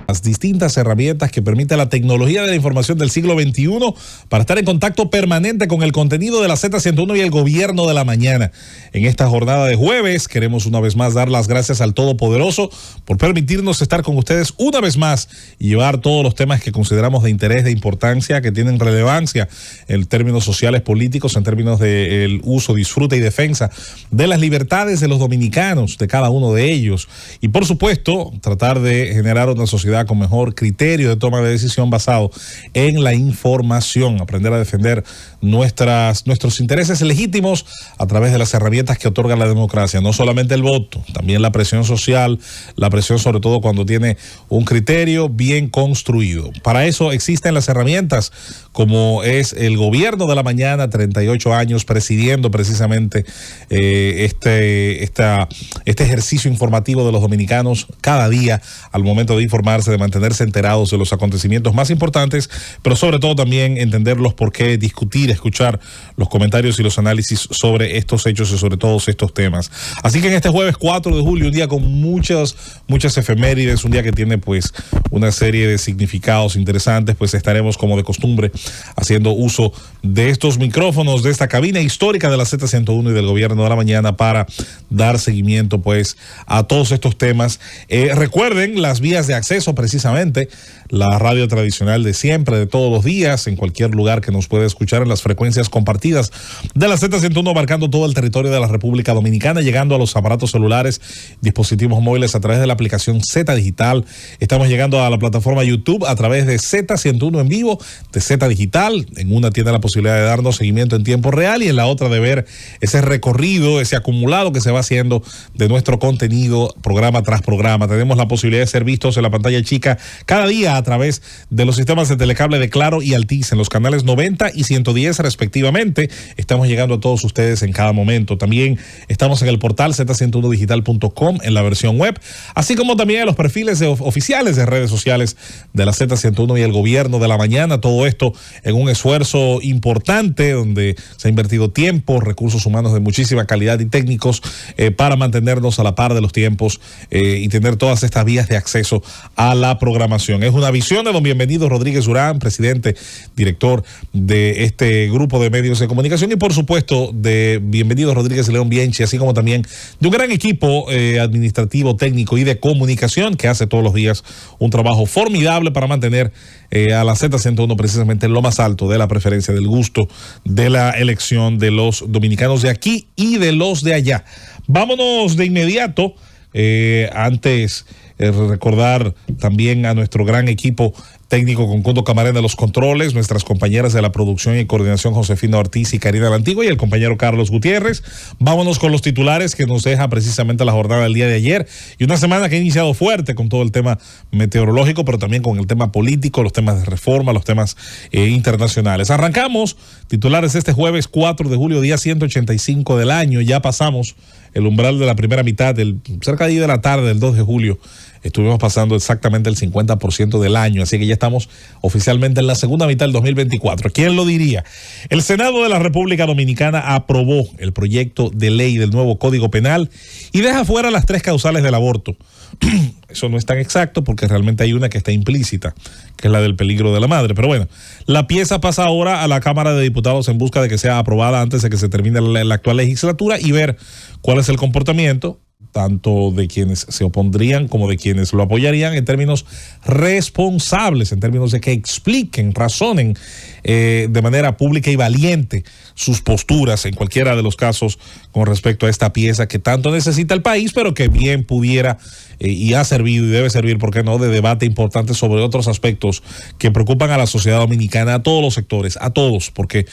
las distintas herramientas que permite la tecnología de la información del siglo XXI para estar en contacto permanente con el contenido de la Z101 y el gobierno de la mañana. En esta jornada de jueves queremos una vez más dar las gracias al Todopoderoso por permitirnos estar con ustedes una vez más y llevar todos los temas que consideramos de interés, de importancia, que tienen relevancia en términos sociales, políticos, en términos del uso, disfrute y defensa de las libertades de los dominicanos, de cada uno de ellos. Y por supuesto, tratar de generar una sociedad con mejor criterio de toma de decisión basado en la información, aprender a defender nuestros intereses legítimos a través de las herramientas que otorga la democracia, no solamente el voto, también la presión social, la presión sobre todo cuando tiene un criterio bien construido. Para eso existen las herramientas como es el gobierno de la mañana, 38 años presidiendo precisamente este ejercicio informativo de los dominicanos cada día al momento de informarse, de mantenerse enterados de los acontecimientos más importantes, pero sobre todo también entender los por qué, discutir, escuchar los comentarios y los análisis sobre estos hechos y sobre todos estos temas. Así que en este jueves 4 de julio, un día con muchas efemérides, un día que tiene pues una serie de significados interesantes, pues estaremos como de costumbre haciendo uso de estos micrófonos, de esta cabina histórica de la Z101 y del gobierno de la mañana para dar seguimiento pues a todos estos temas. Recuerden las vías de acceso precisamente, la radio tradicional de siempre, de todos los días, en cualquier lugar que nos pueda escuchar en las frecuencias compartidas de la Z101, abarcando todo el territorio de la República Dominicana, llegando a los aparatos celulares, dispositivos móviles a través de la aplicación Z Digital. Estamos llegando a la plataforma YouTube a través de Z101 en vivo, de Z Digital. En una tiene la posibilidad de darnos seguimiento en tiempo real y en la otra de ver ese recorrido, ese acumulado que se va haciendo de nuestro contenido programa tras programa. Tenemos la posibilidad de ser vistos en la pantalla chica cada día a través de los sistemas de telecable de Claro y Altiz en los canales 90 y 110 respectivamente. Estamos llegando a todos ustedes en cada momento. También estamos en el portal z101digital.com en la versión web, así como también en los perfiles oficiales de redes sociales de la Z101 y el gobierno de la mañana. Todo esto en un esfuerzo importante donde se ha invertido tiempo, recursos humanos de muchísima calidad y técnicos para mantenernos a la par de los tiempos y tener todas estas vías de acceso a la programación. Es una visión de don Bienvenido Rodríguez Durán, presidente, director de este grupo de medios de comunicación, y por supuesto de Bienvenido Rodríguez León Bienchi, así como también de un gran equipo administrativo, técnico y de comunicación que hace todos los días un trabajo formidable para mantener a la Z101 precisamente en lo más alto de la preferencia, del gusto, de la elección de los dominicanos de aquí y de los de allá. Vámonos de inmediato, antes recordar también a nuestro gran equipo técnico con Condo Camarena de los controles, nuestras compañeras de la producción y coordinación Josefina Ortiz y Karina Lantigua y el compañero Carlos Gutiérrez. Vámonos con los titulares que nos deja precisamente la jornada del día de ayer y una semana que ha iniciado fuerte con todo el tema meteorológico, pero también con el tema político, los temas de reforma, los temas internacionales. Arrancamos titulares este jueves 4 de julio, día 185 del año. Ya pasamos el umbral de la primera mitad, cerca de 10 de la tarde del 2 de julio. Estuvimos pasando exactamente el 50% del año, así que ya estamos oficialmente en la segunda mitad del 2024. ¿Quién lo diría? El Senado de la República Dominicana aprobó el proyecto de ley del nuevo Código Penal y deja fuera las 3 causales del aborto. Eso no es tan exacto porque realmente hay una que está implícita, que es la del peligro de la madre. Pero bueno, la pieza pasa ahora a la Cámara de Diputados en busca de que sea aprobada antes de que se termine la actual legislatura y ver cuál es el comportamiento tanto de quienes se opondrían como de quienes lo apoyarían en términos responsables, en términos de que expliquen, razonen de manera pública y valiente sus posturas en cualquiera de los casos con respecto a esta pieza que tanto necesita el país, pero que bien pudiera y ha servido y debe servir, ¿por qué no?, de debate importante sobre otros aspectos que preocupan a la sociedad dominicana, a todos los sectores, a todos, porque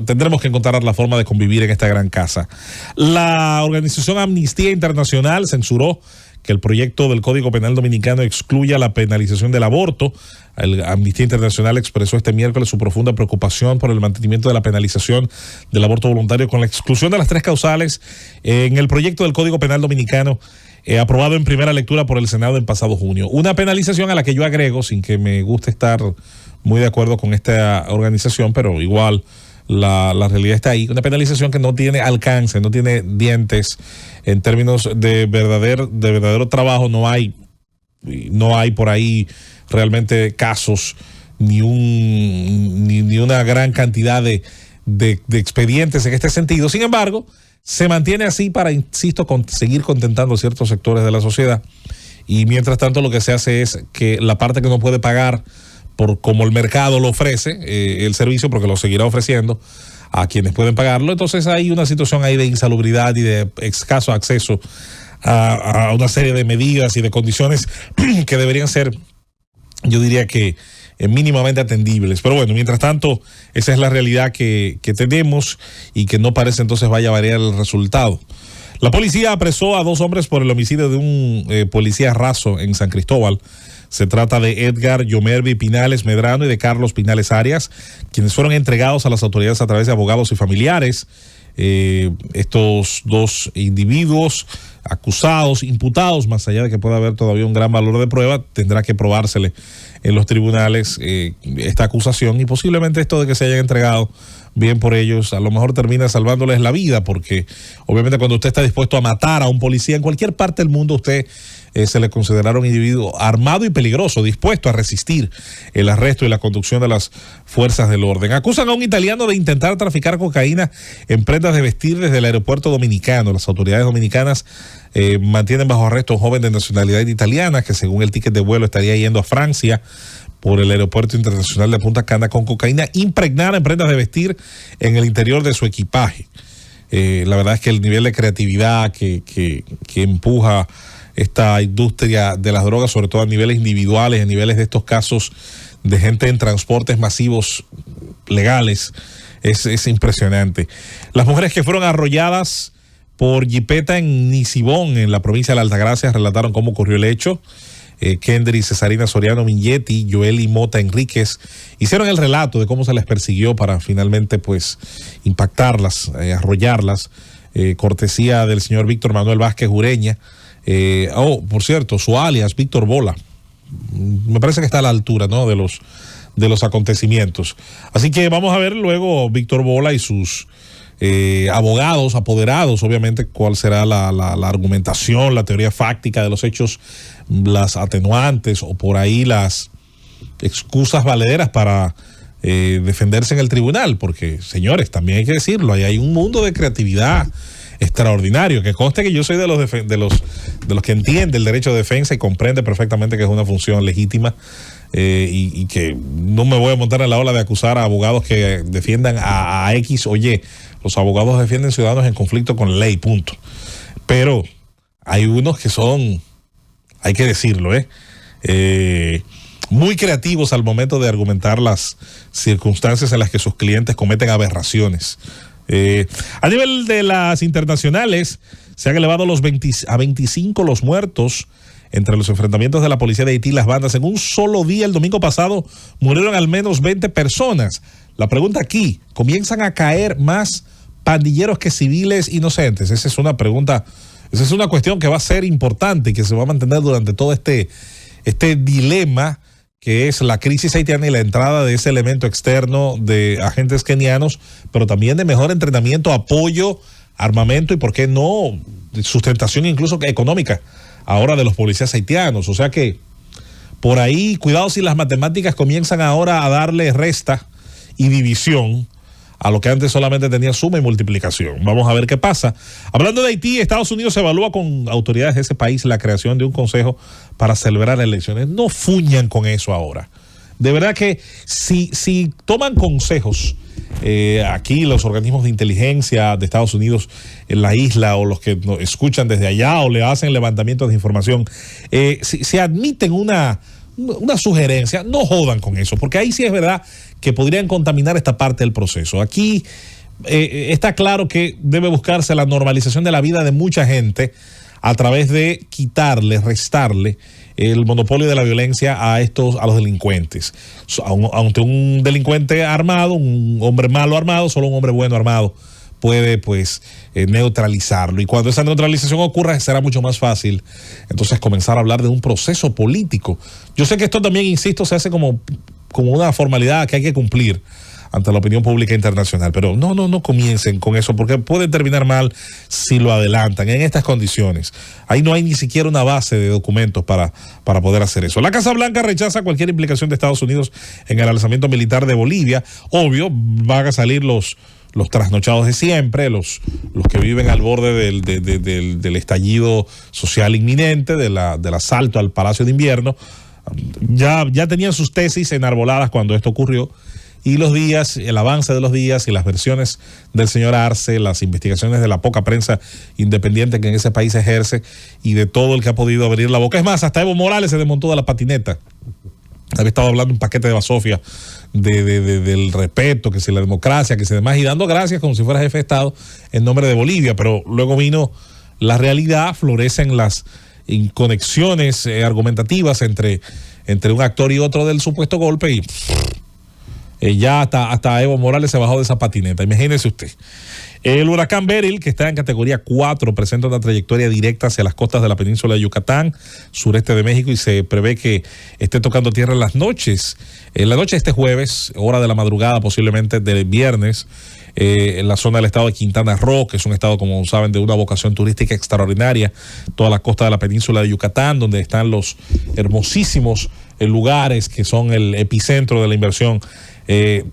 tendremos que encontrar la forma de convivir en esta gran casa. La organización Amnistía Internacional censuró que el proyecto del Código Penal Dominicano excluya la penalización del aborto. Amnistía Internacional expresó este miércoles su profunda preocupación por el mantenimiento de la penalización del aborto voluntario con la exclusión de las 3 causales en el proyecto del Código Penal Dominicano aprobado en primera lectura por el Senado en pasado junio. Una penalización a la que yo agrego, sin que me guste estar muy de acuerdo con esta organización, pero igual la realidad está ahí, una penalización que no tiene alcance, no tiene dientes en términos de verdadero trabajo. No hay no hay por ahí realmente casos ni una gran cantidad de expedientes en este sentido. Sin embargo, se mantiene así para, insisto, seguir contentando ciertos sectores de la sociedad, y mientras tanto lo que se hace es que la parte que no puede pagar por como el mercado lo ofrece, el servicio, porque lo seguirá ofreciendo a quienes pueden pagarlo, entonces hay una situación ahí de insalubridad y de escaso acceso a una serie de medidas y de condiciones que deberían ser, yo diría que mínimamente atendibles. Pero bueno, mientras tanto, esa es la realidad que tenemos y que no parece entonces vaya a variar el resultado. La policía apresó a 2 hombres por el homicidio de un policía raso en San Cristóbal. Se trata de Edgar Yomervi Pinales Medrano y de Carlos Pinales Arias, quienes fueron entregados a las autoridades a través de abogados y familiares. Estos 2 individuos acusados, imputados, más allá de que pueda haber todavía un gran valor de prueba, tendrá que probársele en los tribunales esta acusación, y posiblemente esto de que se hayan entregado, bien por ellos, a lo mejor termina salvándoles la vida, porque obviamente cuando usted está dispuesto a matar a un policía en cualquier parte del mundo, usted se le considerará un individuo armado y peligroso, dispuesto a resistir el arresto y la conducción de las fuerzas del orden. Acusan a un italiano de intentar traficar cocaína en prendas de vestir desde el aeropuerto dominicano. Las autoridades dominicanas mantienen bajo arresto a un joven de nacionalidad italiana que, según el ticket de vuelo, estaría yendo a Francia por el aeropuerto internacional de Punta Cana con cocaína impregnada en prendas de vestir en el interior de su equipaje. La verdad es que el nivel de creatividad que empuja esta industria de las drogas, sobre todo a niveles individuales, a niveles de estos casos de gente en transportes masivos legales, es impresionante. Las mujeres que fueron arrolladas por jipeta en Nisibón, en la provincia de la Altagracia, relataron cómo ocurrió el hecho. Kendry Cesarina Soriano Minghetti, Joely Mota Enríquez hicieron el relato de cómo se les persiguió para finalmente pues impactarlas, arrollarlas, cortesía del señor Víctor Manuel Vázquez Ureña. Por cierto, su alias Víctor Bola, me parece que está a la altura, ¿no?, de los acontecimientos. Así que vamos a ver luego Víctor Bola y sus abogados apoderados, obviamente, cuál será la argumentación, la teoría fáctica de los hechos, las atenuantes o por ahí las excusas valederas para defenderse en el tribunal, porque, señores, también hay que decirlo, ahí hay un mundo de creatividad extraordinario, que conste que yo soy de los que entiende el derecho de defensa y comprende perfectamente que es una función legítima, y que no me voy a montar en la ola de acusar a abogados que defiendan a X o Y. Los abogados defienden ciudadanos en conflicto con la ley, punto. Pero hay unos que son, hay que decirlo, muy creativos al momento de argumentar las circunstancias en las que sus clientes cometen aberraciones. A nivel de las internacionales, se han elevado a 25 los muertos entre los enfrentamientos de la policía de Haití y las bandas. En un solo día, el domingo pasado, murieron al menos 20 personas. La pregunta aquí, ¿comienzan a caer más pandilleros que civiles inocentes? Esa es una pregunta, esa es una cuestión que va a ser importante y que se va a mantener durante todo este dilema que es la crisis haitiana y la entrada de ese elemento externo de agentes kenianos, pero también de mejor entrenamiento, apoyo, armamento y, por qué no, sustentación incluso económica ahora de los policías haitianos. O sea que por ahí, cuidado si las matemáticas comienzan ahora a darle resta y división a lo que antes solamente tenía suma y multiplicación. Vamos a ver qué pasa. Hablando de Haití, Estados Unidos evalúa con autoridades de ese país la creación de un consejo para celebrar elecciones. No fuñan con eso ahora. De verdad que si toman consejos aquí los organismos de inteligencia de Estados Unidos en la isla, o los que nos escuchan desde allá o le hacen levantamientos de información, si admiten una sugerencia, no jodan con eso, porque ahí sí es verdad que podrían contaminar esta parte del proceso. Aquí está claro que debe buscarse la normalización de la vida de mucha gente a través de quitarle, restarle el monopolio de la violencia a los delincuentes. Ante un delincuente armado, un hombre malo armado, solo un hombre bueno armado puede pues neutralizarlo, y cuando esa neutralización ocurra será mucho más fácil entonces comenzar a hablar de un proceso político. Yo sé que esto también, insisto, se hace como una formalidad que hay que cumplir ante la opinión pública internacional. Pero no comiencen con eso, porque puede terminar mal si lo adelantan en estas condiciones. Ahí no hay ni siquiera una base de documentos para poder hacer eso. La Casa Blanca rechaza cualquier implicación de Estados Unidos en el alzamiento militar de Bolivia. Obvio, van a salir los trasnochados de siempre, los que viven al borde del estallido social inminente, del asalto al Palacio de Invierno. Ya tenían sus tesis enarboladas cuando esto ocurrió, y los días, el avance de los días y las versiones del señor Arce, las investigaciones de la poca prensa independiente que en ese país ejerce y de todo el que ha podido abrir la boca. Es más, hasta Evo Morales se desmontó de la patineta. Había estado hablando un paquete de basofia del respeto, que si la democracia, que si demás, y dando gracias como si fuera jefe de Estado en nombre de Bolivia, pero luego vino la realidad, florecen las conexiones argumentativas entre un actor y otro del supuesto golpe, y ya hasta Evo Morales se bajó de esa patineta. Imagínese usted. El huracán Beryl, que está en categoría 4, presenta una trayectoria directa hacia las costas de la península de Yucatán, sureste de México, y se prevé que esté tocando tierra en las noches. En la noche de este jueves, hora de la madrugada, posiblemente del viernes, en la zona del estado de Quintana Roo, que es un estado, como saben, de una vocación turística extraordinaria, toda la costa de la península de Yucatán, donde están los hermosísimos lugares que son el epicentro de la inversión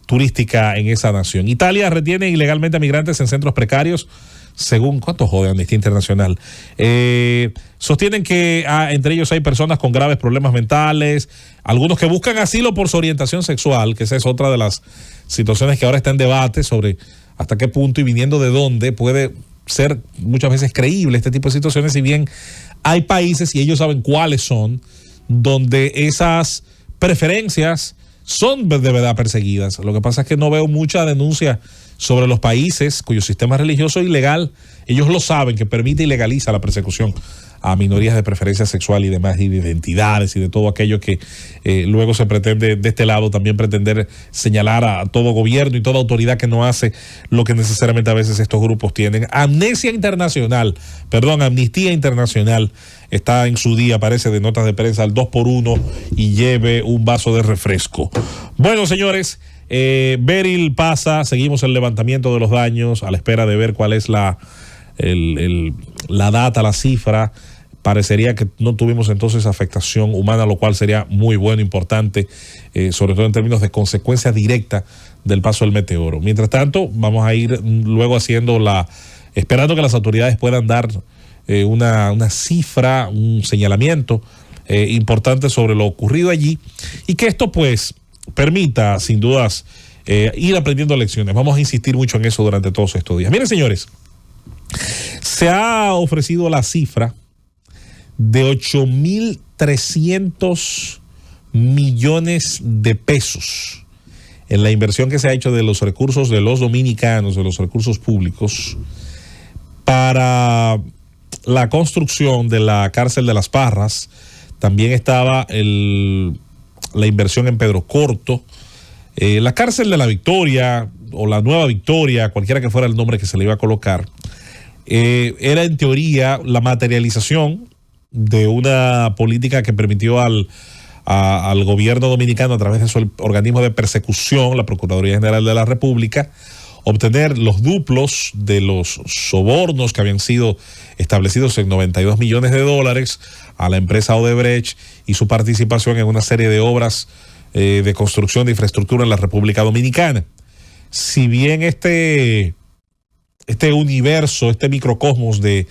turística en esa nación. Italia retiene ilegalmente a migrantes en centros precarios, según ¿cuánto jode Amnistía Internacional? Sostienen que entre ellos hay personas con graves problemas mentales, algunos que buscan asilo por su orientación sexual, que esa es otra de las situaciones que ahora está en debate sobre hasta qué punto y viniendo de dónde puede ser muchas veces creíble este tipo de situaciones, si bien hay países, y ellos saben cuáles son, donde esas preferencias son de verdad perseguidas. Lo que pasa es que no veo mucha denuncia sobre los países cuyo sistema religioso ilegal, ellos lo saben, que permite y legaliza la persecución a minorías de preferencia sexual y demás, y de identidades y de todo aquello que luego se pretende de este lado también pretender señalar a todo gobierno y toda autoridad que no hace lo que necesariamente a veces estos grupos tienen. Amnistía Internacional está en su día, parece, de notas de prensa al 2x1 y lleve un vaso de refresco. Bueno, señores, Beryl pasa, seguimos el levantamiento de los daños a la espera de ver cuál es la data, la cifra. Parecería que no tuvimos entonces afectación humana, lo cual sería muy bueno, importante, sobre todo en términos de consecuencia directa del paso del meteoro. Mientras tanto, vamos a ir luego esperando que las autoridades puedan dar una cifra, un señalamiento importante sobre lo ocurrido allí, y que esto pues permita sin dudas ir aprendiendo lecciones. Vamos a insistir mucho en eso durante todos estos días. Miren, señores, se ha ofrecido la cifra de 8.300 millones de pesos en la inversión que se ha hecho de los recursos de los dominicanos, de los recursos públicos, para la construcción de la cárcel de Las Parras. También estaba la inversión en Pedro Corto, la cárcel de la Victoria o la Nueva Victoria, cualquiera que fuera el nombre que se le iba a colocar. Era en teoría la materialización de una política que permitió al gobierno dominicano, a través de su organismo de persecución, la Procuraduría General de la República, obtener los duplos de los sobornos que habían sido establecidos en $92 millones a la empresa Odebrecht, y su participación en una serie de obras de construcción de infraestructura en la República Dominicana. Si bien este universo, este microcosmos de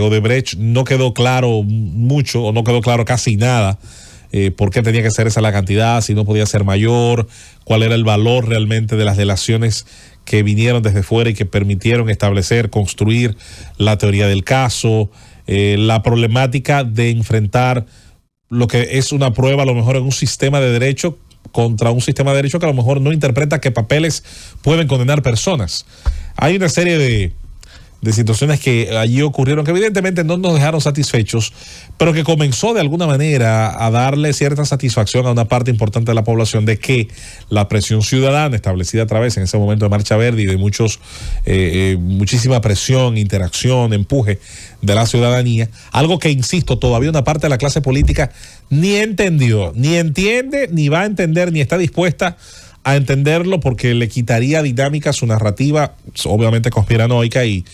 Odebrecht no quedó claro mucho, o no quedó claro casi nada, por qué tenía que ser esa la cantidad, si no podía ser mayor, cuál era el valor realmente de las delaciones que vinieron desde fuera y que permitieron establecer, construir la teoría del caso, la problemática de enfrentar lo que es una prueba a lo mejor en un sistema de derecho contra un sistema de derecho que a lo mejor no interpreta que papeles pueden condenar personas. Hay una serie de situaciones que allí ocurrieron que evidentemente no nos dejaron satisfechos, pero que comenzó de alguna manera a darle cierta satisfacción a una parte importante de la población de que la presión ciudadana establecida a través en ese momento de Marcha Verde y de muchísima presión, interacción, empuje de la ciudadanía, algo que, insisto, todavía una parte de la clase política ni entendió, ni entiende, ni va a entender, ni está dispuesta a entenderlo porque le quitaría dinámica a su narrativa, obviamente conspiranoica y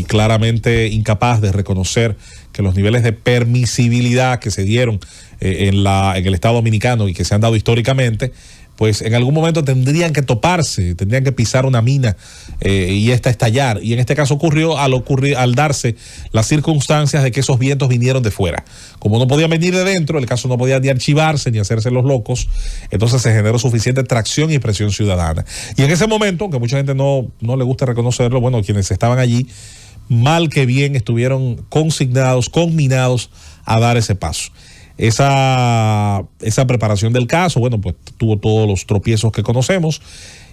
claramente incapaz de reconocer que los niveles de permisibilidad que se dieron en el Estado Dominicano y que se han dado históricamente, pues en algún momento tendrían que toparse, tendrían que pisar una mina y estallar. Y en este caso ocurrió al darse las circunstancias de que esos vientos vinieron de fuera. Como no podían venir de dentro, el caso no podía ni archivarse ni hacerse los locos, entonces se generó suficiente tracción y presión ciudadana. Y en ese momento, aunque mucha gente no le gusta reconocerlo, bueno, quienes estaban allí, mal que bien, estuvieron conminados a dar ese paso. Esa preparación del caso, bueno, pues tuvo todos los tropiezos que conocemos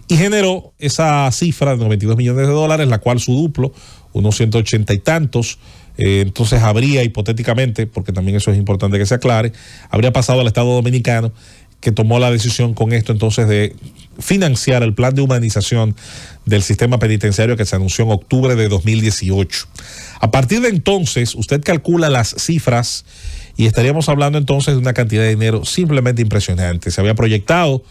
y generó esa cifra de $92 millones, la cual su duplo, unos 180 y tantos, entonces habría hipotéticamente, porque también eso es importante que se aclare, habría pasado al Estado Dominicano, que tomó la decisión con esto entonces de financiar el plan de humanización del sistema penitenciario que se anunció en octubre de 2018. A partir de entonces, usted calcula las cifras y estaríamos hablando entonces de una cantidad de dinero simplemente impresionante. Se había proyectado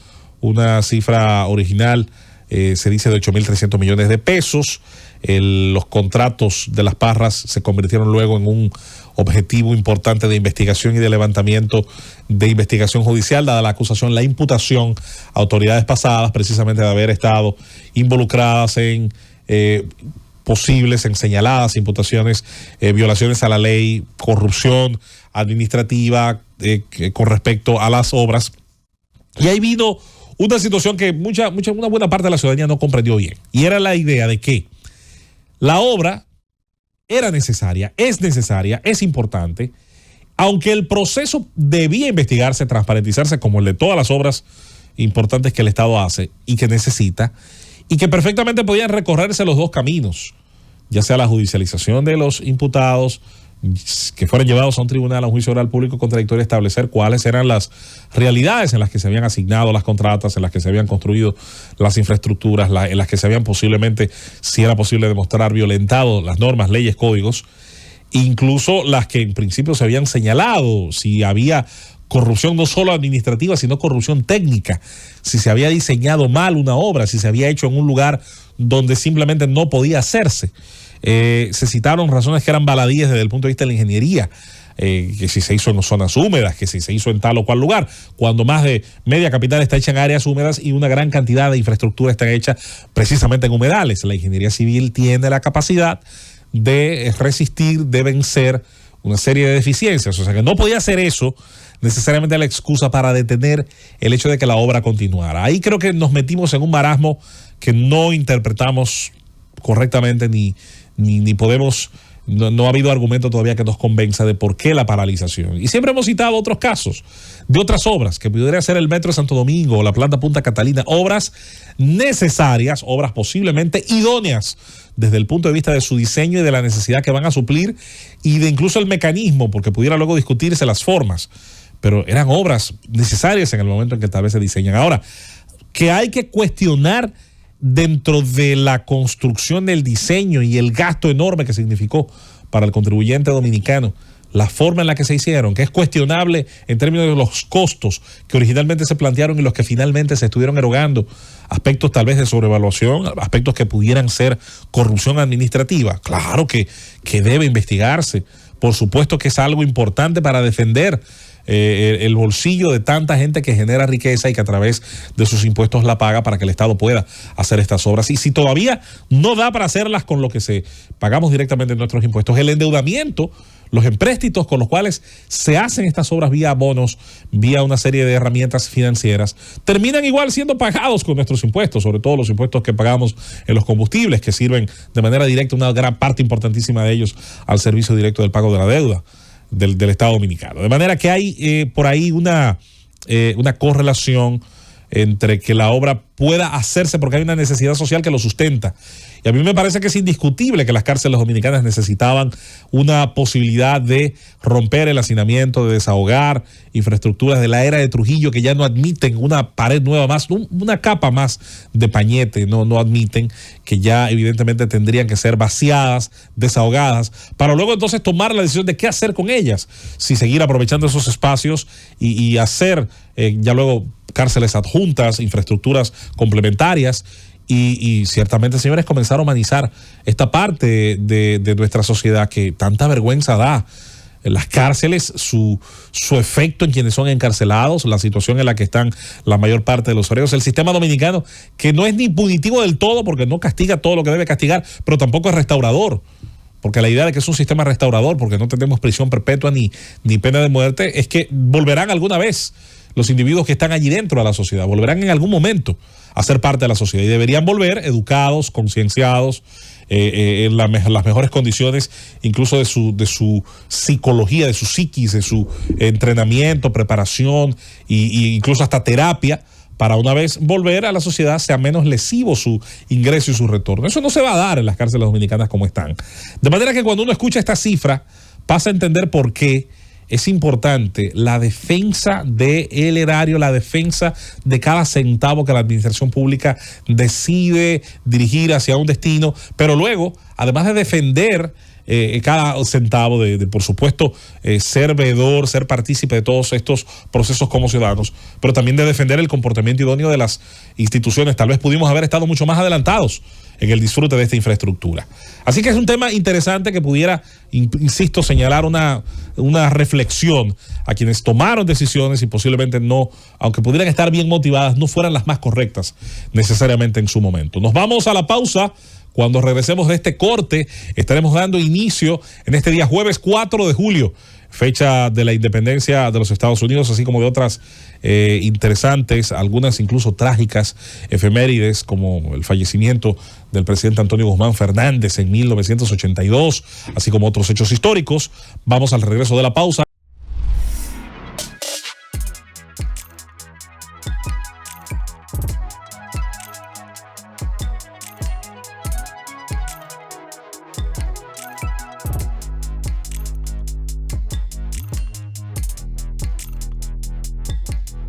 una cifra original, se dice de 8.300 millones de pesos. Los contratos de las Parras se convirtieron luego en un objetivo importante de investigación y de levantamiento de investigación judicial, dada la acusación, la imputación a autoridades pasadas precisamente de haber estado involucradas en posibles, en señaladas imputaciones, violaciones a la ley, corrupción administrativa con respecto a las obras. Y ahí vino una situación que una buena parte de la ciudadanía no comprendió bien. Y era la idea de que la obra era necesaria, es importante, aunque el proceso debía investigarse, transparentizarse como el de todas las obras importantes que el Estado hace y que necesita, y que perfectamente podían recorrerse los dos caminos, ya sea la judicialización de los imputados, que fueran llevados a un tribunal, a un juicio oral público contradictorio, establecer cuáles eran las realidades en las que se habían asignado las contratas, en las que se habían construido las infraestructuras, en las que se habían posiblemente, si era posible demostrar, violentado las normas, leyes, códigos, incluso las que en principio se habían señalado, si había corrupción no solo administrativa, sino corrupción técnica, si se había diseñado mal una obra, si se había hecho en un lugar donde simplemente no podía hacerse. Se citaron razones que eran baladíes desde el punto de vista de la ingeniería, que si se hizo en zonas húmedas, que si se hizo en tal o cual lugar, cuando más de media capital está hecha en áreas húmedas y una gran cantidad de infraestructura está hecha precisamente en humedales. La ingeniería civil tiene la capacidad de resistir, de vencer una serie de deficiencias, o sea que no podía hacer eso necesariamente la excusa para detener el hecho de que la obra continuara. Ahí creo que nos metimos en un marasmo que no interpretamos correctamente ni podemos, no ha habido argumento todavía que nos convenza de por qué la paralización. Y siempre hemos citado otros casos de otras obras, que pudiera ser el Metro de Santo Domingo o la planta Punta Catalina, obras necesarias, obras posiblemente idóneas desde el punto de vista de su diseño y de la necesidad que van a suplir y de incluso el mecanismo, porque pudiera luego discutirse las formas, pero eran obras necesarias en el momento en que tal vez se diseñan. Ahora, que hay que cuestionar dentro de la construcción del diseño y el gasto enorme que significó para el contribuyente dominicano la forma en la que se hicieron, que es cuestionable en términos de los costos que originalmente se plantearon y los que finalmente se estuvieron erogando, aspectos tal vez de sobrevaluación, aspectos que pudieran ser corrupción administrativa. Claro que debe investigarse, por supuesto que es algo importante para defender el bolsillo de tanta gente que genera riqueza y que a través de sus impuestos la paga para que el Estado pueda hacer estas obras. Y si todavía no da para hacerlas con lo que pagamos directamente en nuestros impuestos, el endeudamiento, los empréstitos con los cuales se hacen estas obras vía bonos, vía una serie de herramientas financieras, terminan igual siendo pagados con nuestros impuestos, sobre todo los impuestos que pagamos en los combustibles, que sirven de manera directa, una gran parte importantísima de ellos, al servicio directo del pago de la deuda del Estado Dominicano. De manera que hay por ahí una correlación entre que la obra pueda hacerse porque hay una necesidad social que lo sustenta. Y a mí me parece que es indiscutible que las cárceles dominicanas necesitaban una posibilidad de romper el hacinamiento, de desahogar infraestructuras de la era de Trujillo que ya no admiten una pared nueva más, una capa más de pañete, no admiten, que ya evidentemente tendrían que ser vaciadas, desahogadas, para luego entonces tomar la decisión de qué hacer con ellas, si seguir aprovechando esos espacios y hacer ya luego cárceles adjuntas, infraestructuras complementarias. Y ciertamente, señores, comenzar a humanizar esta parte de nuestra sociedad que tanta vergüenza da. Las cárceles, su efecto en quienes son encarcelados, la situación en la que están la mayor parte de los reos, el sistema dominicano, que no es ni punitivo del todo porque no castiga todo lo que debe castigar, pero tampoco es restaurador. Porque la idea de que es un sistema restaurador, porque no tenemos prisión perpetua ni pena de muerte, es que volverán alguna vez los individuos que están allí dentro de la sociedad, volverán en algún momento a ser parte de la sociedad y deberían volver educados, concienciados, en las mejores condiciones, incluso de su psicología, de su psiquis, de su entrenamiento, preparación e incluso hasta terapia, para una vez volver a la sociedad sea menos lesivo su ingreso y su retorno. Eso no se va a dar en las cárceles dominicanas como están. De manera que cuando uno escucha esta cifra, pasa a entender por qué es importante la defensa del erario, la defensa de cada centavo que la administración pública decide dirigir hacia un destino, pero luego, además de defender cada centavo, por supuesto, ser veedor, ser partícipe de todos estos procesos como ciudadanos, pero también de defender el comportamiento idóneo de las instituciones. Tal vez pudimos haber estado mucho más adelantados en el disfrute de esta infraestructura. Así que es un tema interesante que pudiera, insisto, señalar una reflexión a quienes tomaron decisiones y posiblemente no, aunque pudieran estar bien motivadas, no fueran las más correctas necesariamente en su momento. Nos vamos a la pausa. Cuando regresemos de este corte, estaremos dando inicio en este día jueves 4 de julio, fecha de la independencia de los Estados Unidos, así como de otras interesantes, algunas incluso trágicas efemérides, como el fallecimiento del presidente Antonio Guzmán Fernández en 1982, así como otros hechos históricos. Vamos al regreso de la pausa.